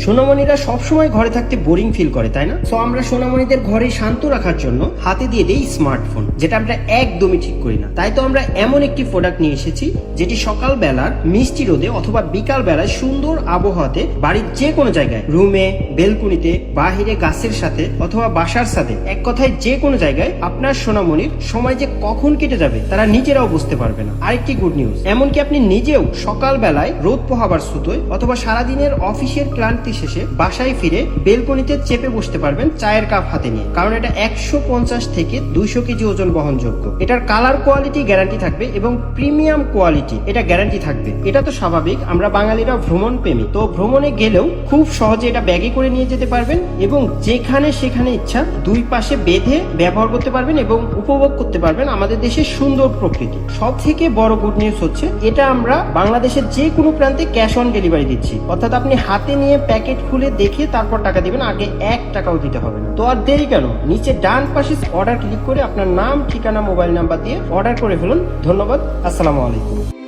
সোনামণিরা সবসময় ঘরে থাকতে বোরিং ফিল করে, তাই না? সো আমরা সোনামণিদের ঘরে শান্ত রাখার জন্য হাতে দিয়ে দেই স্মার্টফোন, যেটা আমরা একদমই ঠিক করি না। তাই তো আমরা এমন একটি প্রোডাক্ট নিয়ে এসেছি যেটি সকাল বেলার মিষ্টি রোদে অথবা বিকাল বেলায় সুন্দর আবহাওয়াতে বাড়ির যে কোনো জায়গায়, রুমে, বেলকুনিতে, বাহিরে গাছের সাথে অথবা বাসার সাথে, এক কথায় যে কোনো জায়গায় আপনার সোনামণির সময় যে কখন কেটে যাবে তারা নিজেরাও বুঝতে পারবে না। আরেকটি গুড নিউজ, এমনকি আপনি নিজেও সকাল বেলায় রোদ পোহাবার সুতোয় অথবা সারাদিনের অফিসের ক্লান্তি শেষে বাসায় ফিরে বেলকনিতে চেপে বসতে পারবেন চায়ের কাপ হাতে নিয়ে, কারণ এটা 150 থেকে 200 কেজি ওজন বহনযোগ্য। এটার কালার কোয়ালিটি গ্যারান্টি থাকবে এবং প্রিমিয়াম কোয়ালিটি এটা গ্যারান্টি থাকবে। এটা তো স্বাভাবিক, আমরা বাঙালিরা ভ্রমণ প্রেমী, তো ভ্রমণে গেলেও খুব সহজে এটা ব্যাগে করে নিয়ে যেতে পারবেন এবং যেখানে সেখানে ইচ্ছা দুই পাশে বেঁধে ব্যবহার করতে পারবেন এবং উপভোগ করতে পারবেন আমাদের দেশের সুন্দর প্রকৃতি। সব থেকে বড় গুড নিউজ হচ্ছে এটা আমরা বাংলাদেশের যে কোনো প্রান্তে ক্যাশ অন ডেলিভারি দিচ্ছি, অর্থাৎ আপনি হাতে নিয়ে প্যাকেট খুলে দেখে তারপর টাকা দিবেন, আগে 1 টাকাও দিতে হবে না। তো আর দেরি কেন, নিচে ডান পাশে অর্ডার ক্লিক করে আপনার নাম, ঠিকানা, মোবাইল নাম্বার দিয়ে অর্ডার করে ফেলুন। ধন্যবাদ, আসসালামু আলাইকুম।